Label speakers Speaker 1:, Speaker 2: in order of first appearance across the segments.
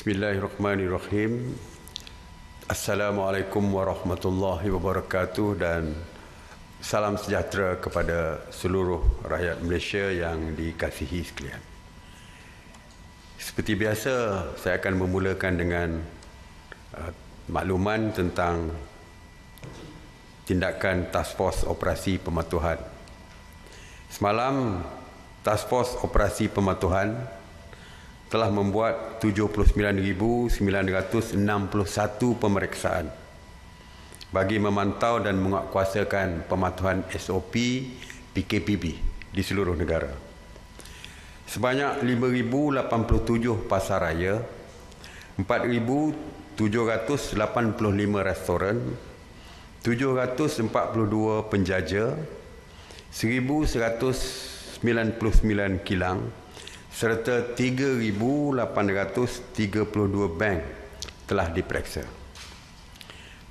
Speaker 1: Bismillahirrahmanirrahim. Assalamualaikum warahmatullahi wabarakatuh dan salam sejahtera kepada seluruh rakyat Malaysia yang dikasihi sekalian. Seperti biasa, saya akan memulakan dengan makluman tentang tindakan Task Force Operasi Pematuhan. Semalam, Task Force Operasi Pematuhan telah membuat 79,961 pemeriksaan bagi memantau dan menguatkuasakan pematuhan SOP PKPB di seluruh negara. Sebanyak 5,087 pasaraya, 4,785 restoran, 742 penjaja, 1,199 kilang serta 3,832 bank telah diperiksa.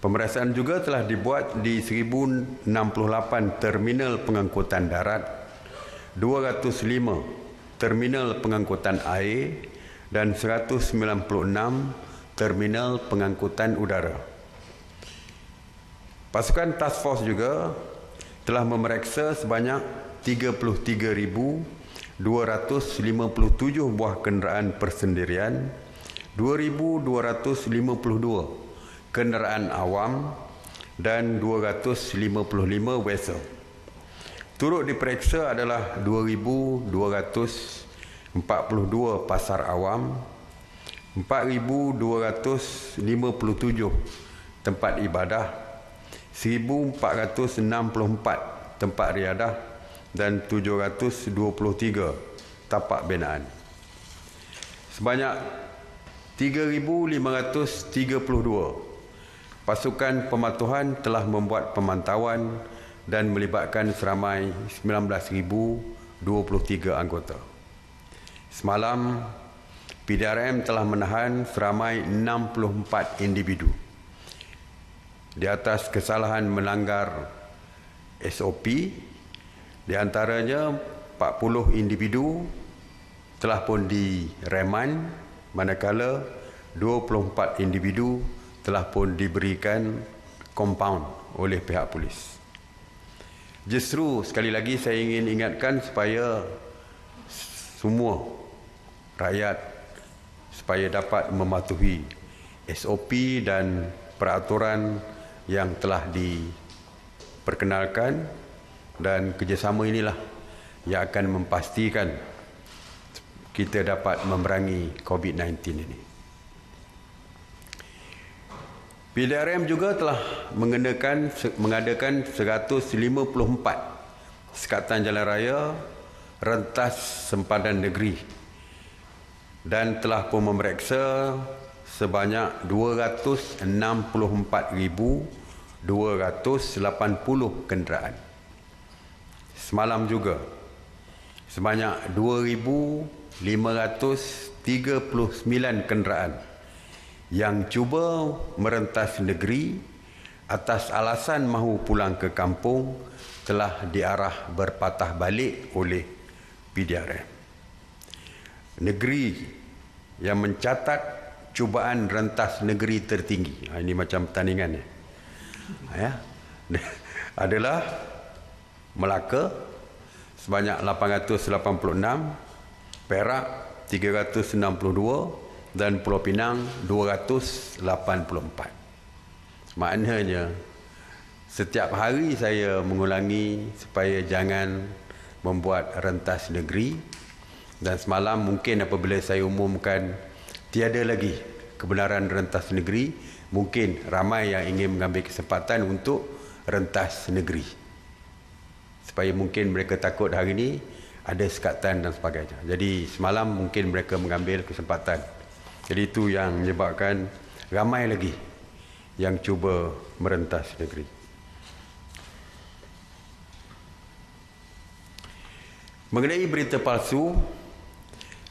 Speaker 1: Pemeriksaan juga telah dibuat di 1,068 terminal pengangkutan darat, 205 terminal pengangkutan air dan 196 terminal pengangkutan udara. Pasukan Task Force juga telah memeriksa sebanyak 33,257 buah kenderaan persendirian, 2,252 kenderaan awam dan 255 wesel. Turut diperiksa adalah 2,242 pasar awam, 4,257 tempat ibadah, 1,464 tempat riadah dan 723 tapak binaan. Sebanyak 3,532 pasukan pematuhan telah membuat pemantauan dan melibatkan seramai 19,023 anggota. Semalam, PDRM telah menahan seramai 64 individu di atas kesalahan melanggar SOP. Di antaranya 40 individu telah pun direman, manakala 24 individu telah pun diberikan kompaun oleh pihak polis. Justru sekali lagi saya ingin ingatkan supaya semua rakyat supaya dapat mematuhi SOP dan peraturan yang telah diperkenalkan, dan kerjasama inilah yang akan memastikan kita dapat memerangi COVID-19 ini. PDRM juga telah mengadakan 154 sekatan jalan raya rentas sempadan negeri dan telah pun memeriksa sebanyak 264,280 kenderaan. Semalam juga, sebanyak 2,539 kenderaan yang cuba merentas negeri atas alasan mahu pulang ke kampung telah diarah berpatah balik oleh PDRM. Negeri yang mencatat cubaan rentas negeri tertinggi, ini macam pertandingan adalah Melaka sebanyak 886, Perak 362 dan Pulau Pinang 284. Maknanya setiap hari saya mengulangi supaya jangan membuat rentas negeri, dan semalam mungkin apabila saya umumkan tiada lagi kebenaran rentas negeri, mungkin ramai yang ingin mengambil kesempatan untuk rentas negeri. Supaya mungkin mereka takut hari ini ada sekatan dan sebagainya. Jadi semalam mungkin mereka mengambil kesempatan. Jadi itu yang menyebabkan ramai lagi yang cuba merentas negeri. Mengenai berita palsu,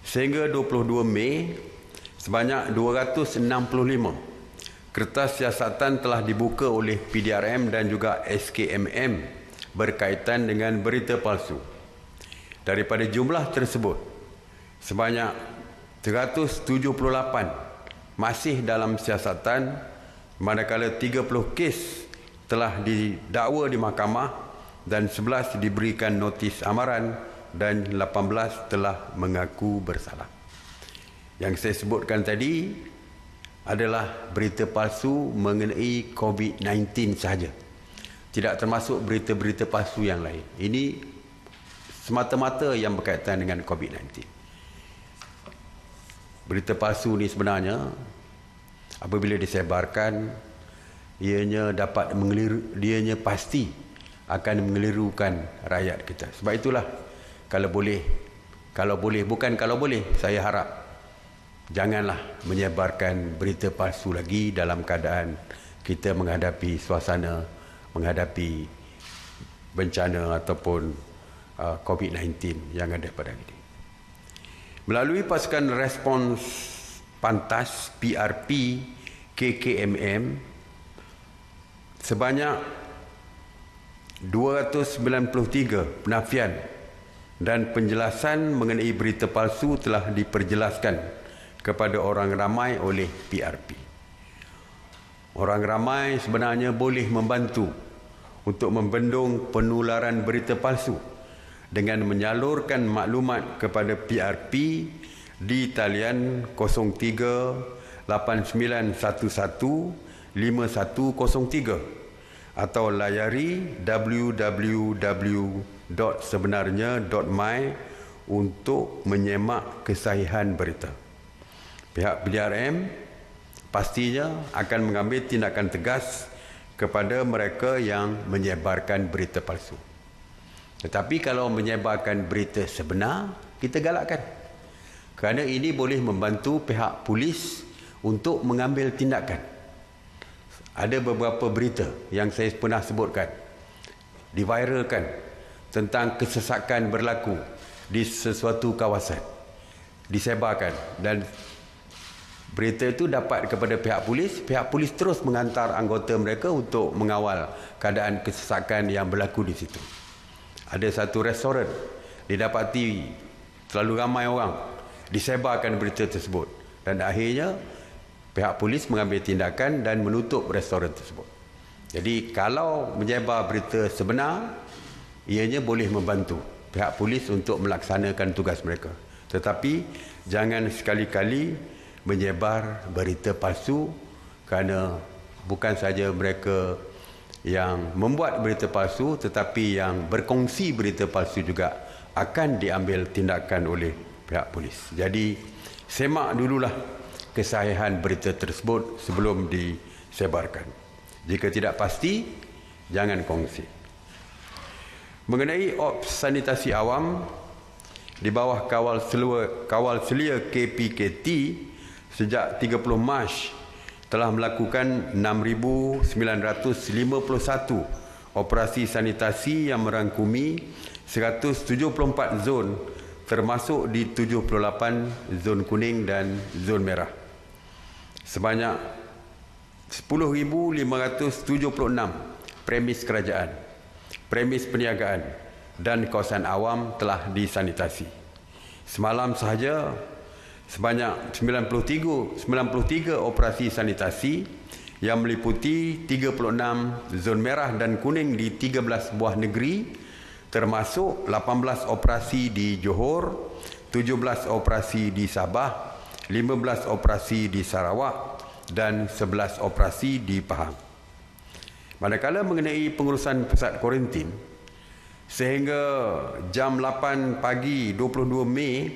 Speaker 1: sehingga 22 Mei, sebanyak 265 kertas siasatan telah dibuka oleh PDRM dan juga SKMM berkaitan dengan berita palsu. Daripada jumlah tersebut, sebanyak 378 masih dalam siasatan, manakala 30 kes telah didakwa di mahkamah dan 11 diberikan notis amaran dan 18 telah mengaku bersalah. Yang saya sebutkan tadi adalah berita palsu mengenai COVID-19 sahaja. Tidak termasuk berita-berita palsu yang lain. Ini semata-mata yang berkaitan dengan COVID-19. Berita palsu ni sebenarnya apabila disebarkan, ianya dapat ianya pasti akan mengelirukan rakyat kita. Sebab itulah kalau boleh, saya harap janganlah menyebarkan berita palsu lagi dalam keadaan kita menghadapi suasana, menghadapi bencana ataupun COVID-19 yang ada pada ini. Melalui pasukan respons pantas PRP KKMM, sebanyak 293 penafian dan penjelasan mengenai berita palsu telah diperjelaskan kepada orang ramai oleh PRP. Orang ramai sebenarnya boleh membantu untuk membendung penularan berita palsu dengan menyalurkan maklumat kepada PRP di talian 03 8911 5103 atau layari www.sebenarnya.my untuk menyemak kesahihan berita. Pihak PDRM pastinya akan mengambil tindakan tegas kepada mereka yang menyebarkan berita palsu. Tetapi kalau menyebarkan berita sebenar, kita galakkan. Kerana ini boleh membantu pihak polis untuk mengambil tindakan. Ada beberapa berita yang saya pernah sebutkan, diviralkan tentang kesesakan berlaku di sesuatu kawasan, disebarkan dan berita itu dapat kepada pihak polis terus menghantar anggota mereka untuk mengawal keadaan kesesakan yang berlaku di situ. Ada satu restoran didapati terlalu ramai orang, disebarkan berita tersebut dan akhirnya pihak polis mengambil tindakan dan menutup restoran tersebut. Jadi kalau menyebar berita sebenar, ianya boleh membantu pihak polis untuk melaksanakan tugas mereka. Tetapi jangan sekali-kali menyebar berita palsu, kerana bukan saja mereka yang membuat berita palsu, tetapi yang berkongsi berita palsu juga akan diambil tindakan oleh pihak polis. Jadi semak dululah kesahihan berita tersebut sebelum disebarkan. Jika tidak pasti, jangan kongsi. Mengenai ops sanitasi awam di bawah kawal selia KPKT, sejak 30 Mac telah melakukan 6,951 operasi sanitasi yang merangkumi 174 zon, termasuk di 78 zon kuning dan zon merah. Sebanyak 10,576 premis kerajaan, premis perniagaan dan kawasan awam telah disanitasi. Semalam sahaja sebanyak 93 operasi sanitasi yang meliputi 36 zon merah dan kuning di 13 buah negeri, termasuk 18 operasi di Johor, 17 operasi di Sabah, 15 operasi di Sarawak dan 11 operasi di Pahang. Manakala mengenai pengurusan pusat kuarantin, sehingga jam 8 pagi 22 Mei,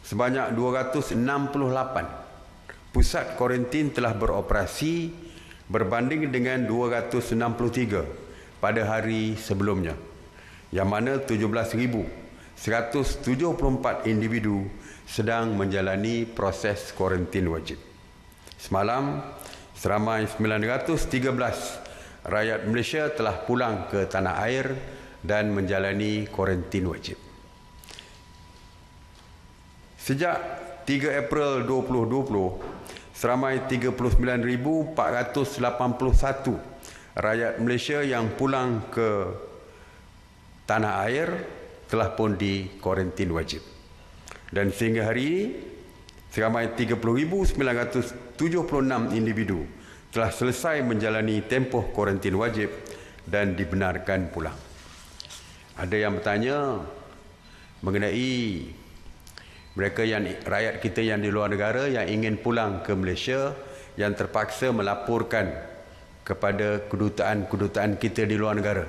Speaker 1: sebanyak 268 pusat kuarantin telah beroperasi berbanding dengan 263 pada hari sebelumnya, yang mana 17,174 individu sedang menjalani proses kuarantin wajib. Semalam, seramai 913 rakyat Malaysia telah pulang ke tanah air dan menjalani kuarantin wajib. Sejak 3 April 2020, seramai 39,481 rakyat Malaysia yang pulang ke tanah air telah pun di kuarantin wajib. Dan sehingga hari ini, seramai 30,976 individu telah selesai menjalani tempoh kuarantin wajib dan dibenarkan pulang. Ada yang bertanya mengenai mereka rakyat kita yang di luar negara yang ingin pulang ke Malaysia yang terpaksa melaporkan kepada kedutaan kita di luar negara.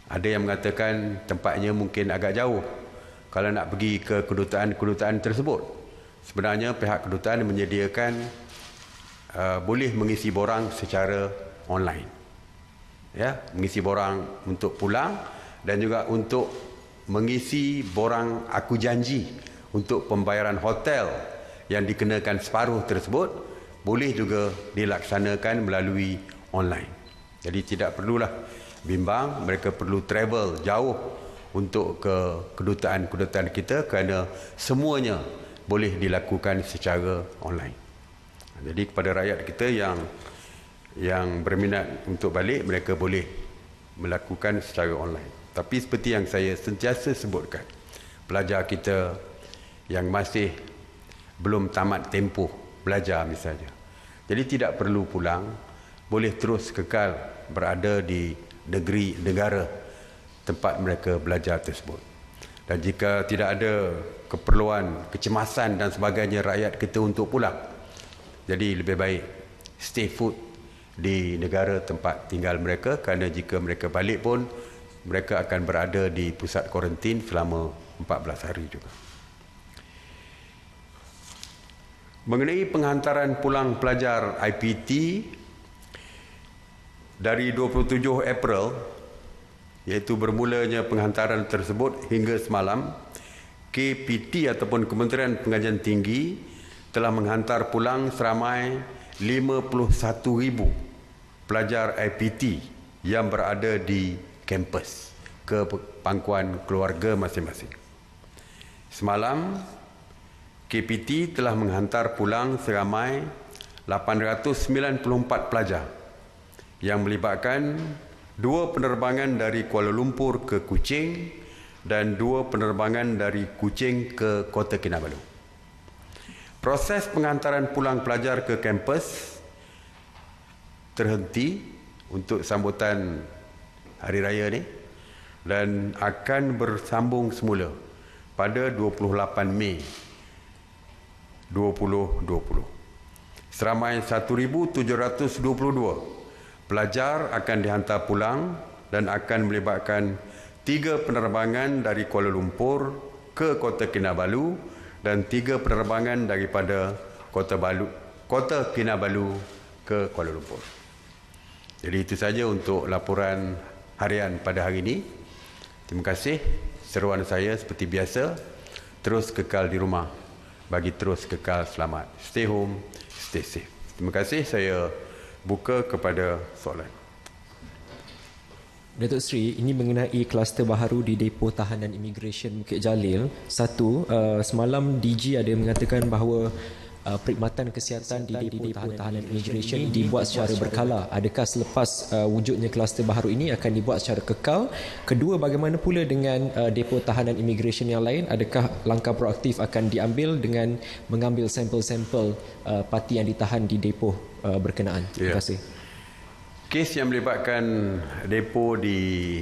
Speaker 1: Ada yang mengatakan tempatnya mungkin agak jauh kalau nak pergi ke kedutaan tersebut. Sebenarnya pihak kedutaan menyediakan boleh mengisi borang secara online. Ya, mengisi borang untuk pulang dan juga untuk mengisi borang aku janji untuk pembayaran hotel yang dikenakan separuh tersebut boleh juga dilaksanakan melalui online. Jadi tidak perlulah bimbang mereka perlu travel jauh untuk ke kedutaan kita kerana semuanya boleh dilakukan secara online. Jadi kepada rakyat kita yang berminat untuk balik, mereka boleh melakukan secara online. Tapi seperti yang saya sentiasa sebutkan, pelajar kita yang masih belum tamat tempoh belajar misalnya, jadi tidak perlu pulang, boleh terus kekal berada di negara tempat mereka belajar tersebut. Dan jika tidak ada keperluan, kecemasan dan sebagainya rakyat kita untuk pulang, jadi lebih baik stay put di negara tempat tinggal mereka, kerana jika mereka balik pun mereka akan berada di pusat kuarantin selama 14 hari juga. Mengenai penghantaran pulang pelajar IPT dari 27 April, iaitu bermulanya penghantaran tersebut hingga semalam, KPT ataupun Kementerian Pengajian Tinggi telah menghantar pulang seramai 51,000 pelajar IPT yang berada di kampus ke pangkuan keluarga masing-masing. Semalam, KPT telah menghantar pulang seramai 894 pelajar yang melibatkan 2 penerbangan dari Kuala Lumpur ke Kuching dan 2 penerbangan dari Kuching ke Kota Kinabalu. Proses penghantaran pulang pelajar ke kampus terhenti untuk sambutan Hari Raya ni dan akan bersambung semula pada 28 Mei 2020. Seramai 1,722 pelajar akan dihantar pulang dan akan melibatkan 3 penerbangan dari Kuala Lumpur ke Kota Kinabalu dan 3 penerbangan daripada Kota Kinabalu ke Kuala Lumpur. Jadi itu saja untuk laporan harian pada hari ini. Terima kasih. Seruan saya seperti biasa, terus kekal di rumah bagi terus kekal selamat. Stay home, stay safe. Terima kasih. Saya buka kepada soalan.
Speaker 2: Datuk Seri, ini mengenai kluster baharu di Depo Tahanan Imigresen Bukit Jalil. Satu, semalam DG ada mengatakan bahawa perkhidmatan kesihatan di Depo Tahanan Imigresen dibuat secara berkala. Adakah selepas wujudnya kluster baharu ini akan dibuat secara kekal? Kedua, bagaimana pula dengan Depo Tahanan Imigresen yang lain? Adakah langkah proaktif akan diambil dengan mengambil sampel-sampel parti yang ditahan di depo berkenaan? Terima kasih.
Speaker 1: Kes yang melibatkan depo di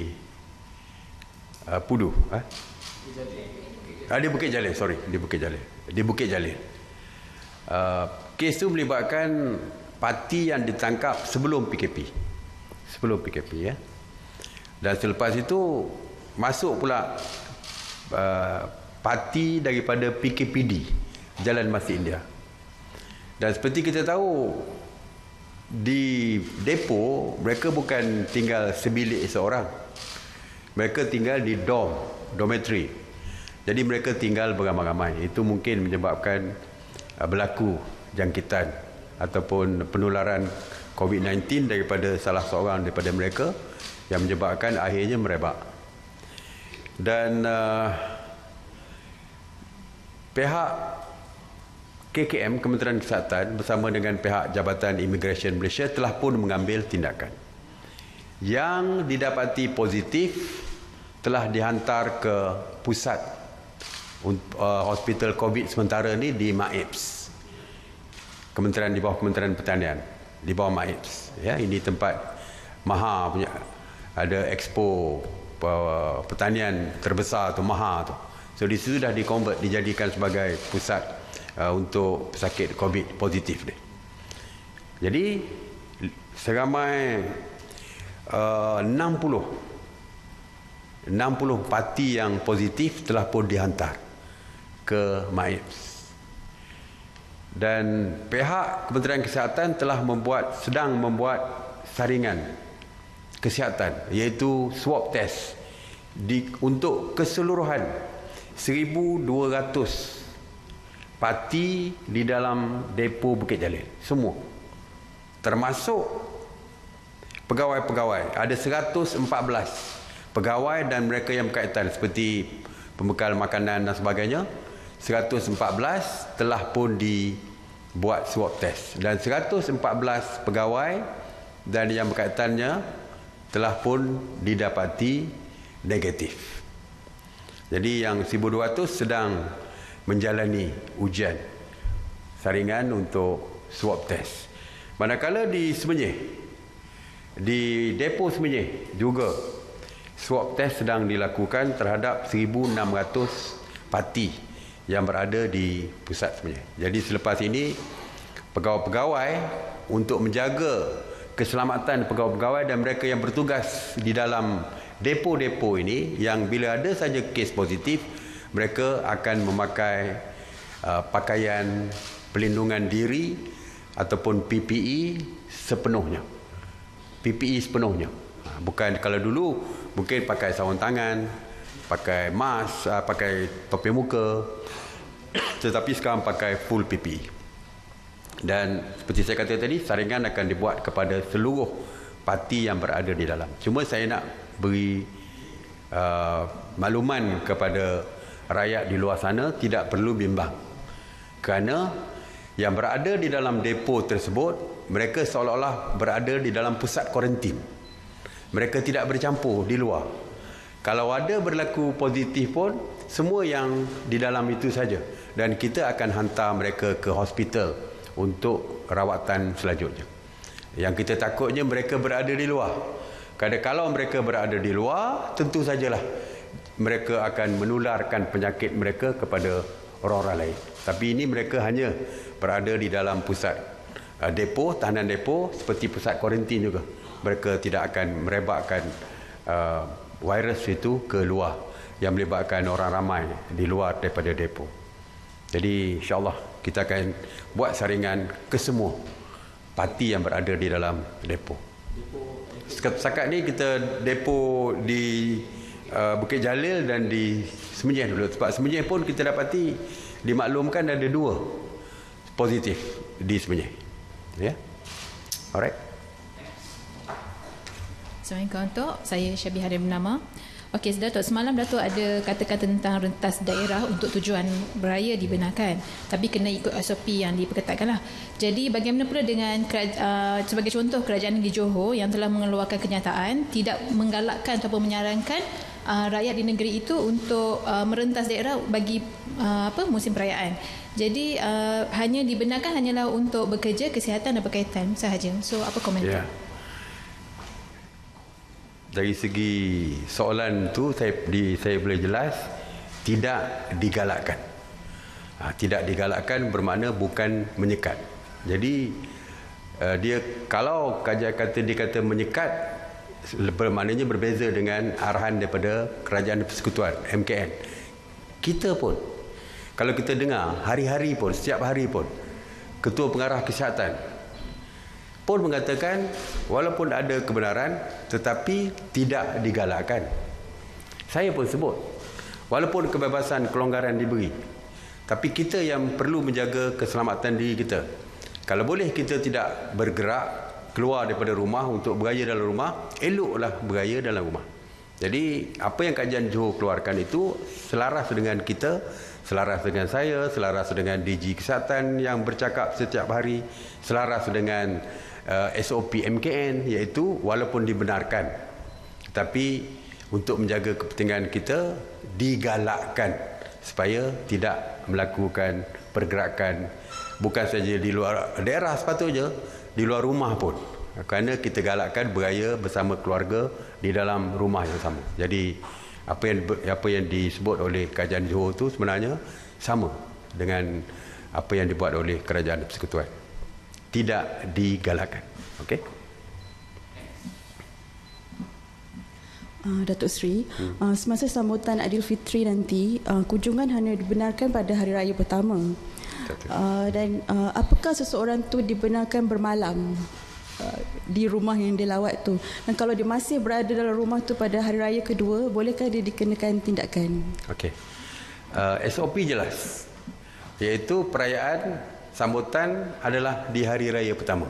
Speaker 1: Pudu, di Bukit Jalil, di Bukit Jalil. Kes itu melibatkan parti yang ditangkap sebelum PKP, ya. Dan selepas itu masuk pula parti daripada PKPD, Jalan Masjid India. Dan seperti kita tahu, di depo mereka bukan tinggal sebilik seorang, mereka tinggal di dormitory. Jadi mereka tinggal beramai-ramai. Itu mungkin menyebabkan berlaku jangkitan ataupun penularan COVID-19 daripada salah seorang daripada mereka yang menyebabkan akhirnya merebak. Dan pihak KKM, Kementerian Kesihatan bersama dengan pihak Jabatan Imigresen Malaysia telah pun mengambil tindakan. Yang didapati positif telah dihantar ke pusat hospital COVID sementara ni di MAIPS, di bawah Kementerian Pertanian, di bawah MAIPS. Ya, ini tempat MAHA punya, ada expo pertanian terbesar tu, MAHA tu. So di situ dah dijadikan sebagai pusat untuk pesakit COVID positif ni. Jadi seramai 60 parti yang positif telah pun dihantar ke MAIPS. Dan pihak Kementerian Kesihatan sedang membuat saringan kesihatan, iaitu swab test untuk keseluruhan 1,200 parti di dalam depo Bukit Jalil, semua, termasuk pegawai-pegawai. Ada 114 pegawai dan mereka yang berkaitan seperti pembekal makanan dan sebagainya. 114 telah pun dibuat swab test, dan 114 pegawai dan yang berkaitannya telah pun didapati negatif. Jadi yang 1,200 sedang menjalani ujian saringan untuk swab test. Manakala di Semenyih, di depo Semenyih juga swab test sedang dilakukan terhadap 1,600 parti yang berada di pusat Semenyih. Jadi selepas ini pegawai-pegawai, untuk menjaga keselamatan pegawai-pegawai dan mereka yang bertugas di dalam depo-depo ini, yang bila ada saja kes positif, mereka akan memakai pakaian pelindungan diri ataupun PPE sepenuhnya. PPE sepenuhnya. Bukan kalau dulu mungkin pakai sarung tangan, pakai mask, pakai topi muka, tetapi sekarang pakai full PPE. Dan seperti saya kata tadi, saringan akan dibuat kepada seluruh parti yang berada di dalam. Cuma saya nak beri makluman kepada rakyat di luar sana, tidak perlu bimbang, kerana yang berada di dalam depo tersebut, mereka seolah-olah berada di dalam pusat kuarantin. Mereka tidak bercampur di luar. Kalau ada berlaku positif pun, semua yang di dalam itu saja, dan kita akan hantar mereka ke hospital untuk rawatan selanjutnya. Yang kita takutnya mereka berada di luar. Kalau mereka berada di luar, tentu sajalah mereka akan menularkan penyakit mereka kepada orang-orang lain. Tapi ini mereka hanya berada di dalam pusat depo, tahanan depo, seperti pusat kuarantin juga. Mereka tidak akan merebakkan virus itu ke luar, yang melibatkan orang ramai di luar daripada depo. Jadi insyaAllah kita akan buat saringan ke semua parti yang berada di dalam depo. Setakat ni kita depo di Bukit Jalil dan di Semenyih dulu. Sebab Semenyih pun kita dapati dimaklumkan ada 2 positif di Semenyih. Ya. Alright.
Speaker 3: Assalamualaikum Datuk. Saya Syabihah Harim Bernama. Okey, Datuk, semalam Datuk ada kata-kata tentang rentas daerah untuk tujuan beraya dibenarkan, tapi kena ikut SOP yang diperketatkan lah. Jadi bagaimana pula dengan sebagai contoh kerajaan negeri Johor yang telah mengeluarkan kenyataan tidak menggalakkan ataupun menyarankan rakyat di negeri itu untuk merentas daerah bagi musim perayaan. Jadi hanya dibenarkan hanyalah untuk bekerja, kesihatan dan berkaitan sahaja. So apa komentar?
Speaker 1: Yeah. Dari segi soalan tu saya boleh jelas, tidak digalakkan. Tidak digalakkan bermakna bukan menyekat. Jadi dia kalau dia kata menyekat, bermaknanya berbeza dengan arahan daripada Kerajaan Persekutuan MKN. Kita pun kalau kita dengar hari-hari pun, setiap hari pun, Ketua Pengarah Kesihatan pun mengatakan walaupun ada kebenaran tetapi tidak digalakkan. Saya pun sebut walaupun kebebasan kelonggaran diberi, tapi kita yang perlu menjaga keselamatan diri kita. Kalau boleh kita tidak bergerak keluar daripada rumah untuk beraya dalam rumah, eloklah beraya dalam rumah. Jadi apa yang kajian Johor keluarkan itu selaras dengan kita, selaras dengan saya, selaras dengan DG Kesihatan yang bercakap setiap hari, selaras dengan SOP MKN, iaitu walaupun dibenarkan tapi untuk menjaga kepentingan kita digalakkan supaya tidak melakukan pergerakan bukan saja di luar daerah sepatutnya, di luar rumah pun. Kerana kita galakkan beraya bersama keluarga di dalam rumah yang sama. Jadi apa yang disebut oleh Kerajaan Johor itu sebenarnya sama dengan apa yang dibuat oleh Kerajaan Persekutuan. Tidak digalakkan. Okey.
Speaker 4: Datuk Seri, semasa sambutan Aidilfitri nanti, kunjungan hanya dibenarkan pada hari raya pertama. Dan apakah seseorang tu dibenarkan bermalam di rumah yang dia lawat tu? Dan kalau dia masih berada dalam rumah tu pada hari raya kedua, bolehkah dia dikenakan tindakan?
Speaker 1: Okey. SOP jelas. Iaitu perayaan sambutan adalah di hari raya pertama.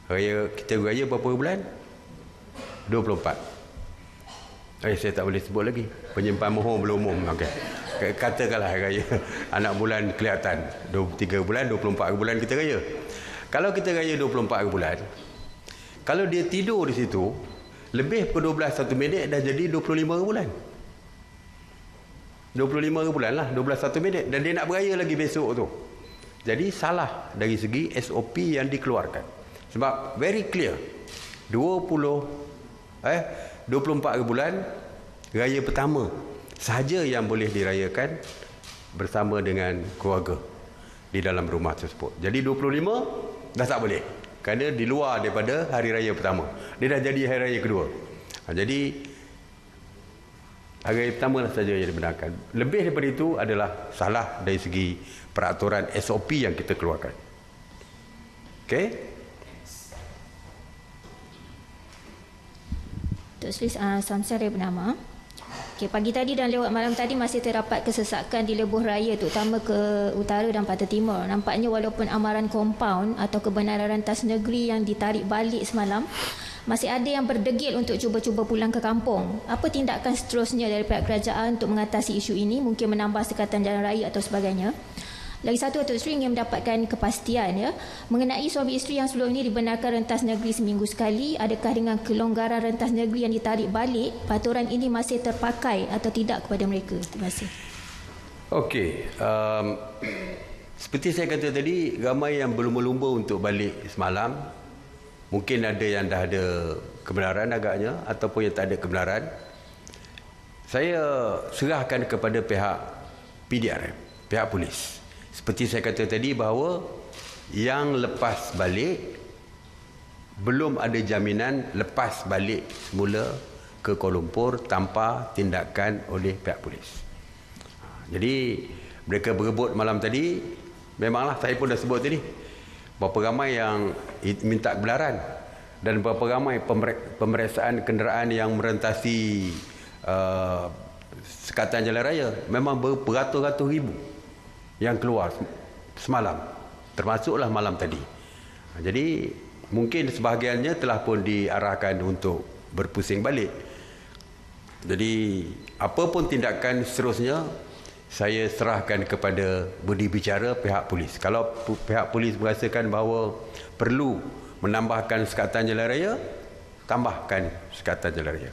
Speaker 1: Kita raya berapa bulan? 24. Saya tak boleh sebut lagi. Penyimpan mohon belum umum. Okey. Katakanlah hari raya anak bulan kelihatan 23 bulan, 24 bulan kita raya. Kalau kita raya 24 bulan, kalau dia tidur di situ lebih ke 12 1 minit dah jadi 25 bulan. 25 bulan lah, 12 1 minit, dan dia nak beraya lagi besok tu. Jadi salah dari segi SOP yang dikeluarkan. Sebab very clear. 24 bulan raya pertama sahaja yang boleh dirayakan bersama dengan keluarga di dalam rumah tersebut. Jadi 25 dah tak boleh, kerana di luar daripada hari raya pertama. Dia dah jadi hari raya kedua. Jadi hari raya pertama lah saja yang dibenarkan. Lebih daripada itu adalah salah dari segi peraturan SOP yang kita keluarkan. Okey.
Speaker 5: Datuk Seri Samsel dari Bernama. Okay, pagi tadi dan lewat malam tadi masih terdapat kesesakan di lebuh raya, terutama ke utara dan Pantai Timur. Nampaknya walaupun amaran kompaun atau kebenaran rentas negeri yang ditarik balik semalam, masih ada yang berdegil untuk cuba-cuba pulang ke kampung. Apa tindakan seterusnya dari pihak kerajaan untuk mengatasi isu ini? Mungkin menambah sekatan jalan raya atau sebagainya. Lagi satu, Datuk Seri ingin mendapatkan kepastian mengenai suami isteri yang sebelum ini dibenarkan rentas negeri seminggu sekali. Adakah dengan kelonggaran rentas negeri yang ditarik balik, peraturan ini masih terpakai atau tidak kepada mereka? Terima kasih.
Speaker 1: Okey, seperti saya kata tadi, ramai yang berlumba-lumba untuk balik semalam. Mungkin ada yang dah ada kebenaran agaknya, ataupun yang tak ada kebenaran. Saya serahkan kepada pihak PDRM, pihak polis. Seperti saya kata tadi bahawa yang lepas balik belum ada jaminan lepas balik semula ke Kuala Lumpur tanpa tindakan oleh pihak polis. Jadi mereka berebut malam tadi, memanglah saya pun dah sebut tadi berapa ramai yang minta kebenaran dan berapa ramai pemeriksaan kenderaan yang merentasi sekatan jalan raya. Memang beratus-ratus ribu yang keluar semalam, termasuklah malam tadi. Jadi mungkin sebahagiannya telah pun diarahkan untuk berpusing balik. Jadi apapun tindakan seterusnya, saya serahkan kepada budi bicara pihak polis. Kalau pihak polis merasakan bahawa perlu menambahkan sekatan jalan raya, tambahkan sekatan jalan raya.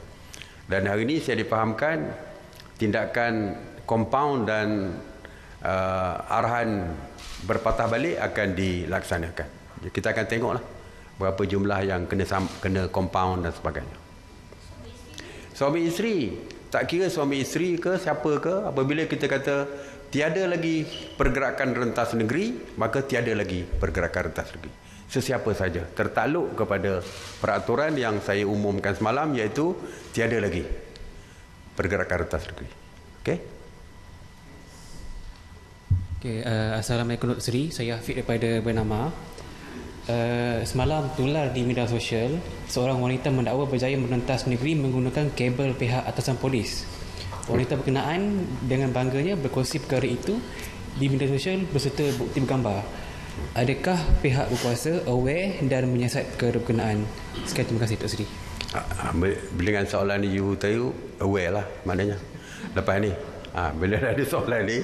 Speaker 1: Dan hari ini saya difahamkan tindakan kompaun dan arahan berpatah balik akan dilaksanakan. Kita akan tengoklah berapa jumlah yang kena compound dan sebagainya. Suami isteri, tak kira suami isteri ke siapa ke, apabila kita kata tiada lagi pergerakan rentas negeri, maka tiada lagi pergerakan rentas negeri. Sesiapa saja tertakluk kepada peraturan yang saya umumkan semalam, iaitu tiada lagi pergerakan rentas negeri. Okey?
Speaker 6: Okay, Assalamualaikum Datuk Seri, saya Hafiz daripada Bernama. Semalam tular di media sosial, seorang wanita mendakwa berjaya merentas negeri menggunakan kabel pihak atasan polis. Wanita berkenaan dengan bangganya berkongsi perkara itu di media sosial berserta bukti bergambar. Adakah pihak berkuasa aware dan menyiasat perkara berkenaan? Sekian, terima kasih Datuk Seri.
Speaker 1: Dengan soalan ni you tahu aware lah maknanya. Lepas ni bila ada soalan ni,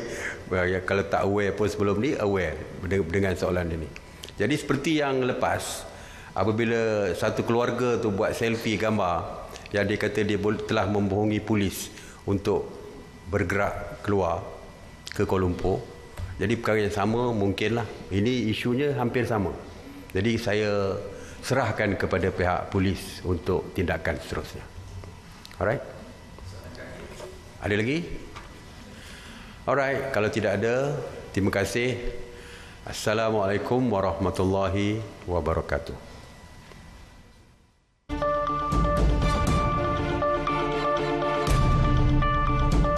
Speaker 1: kalau tak aware pun sebelum ni, aware dengan soalan ini. Jadi seperti yang lepas, apabila satu keluarga tu buat selfie gambar yang dia kata dia telah membohongi polis untuk bergerak keluar ke Kuala Lumpur. Jadi perkara yang sama mungkinlah. Ini isunya hampir sama. Jadi saya serahkan kepada pihak polis untuk tindakan seterusnya. Alright? Ada lagi? Alright, kalau tidak ada, terima kasih. Assalamualaikum warahmatullahi wabarakatuh.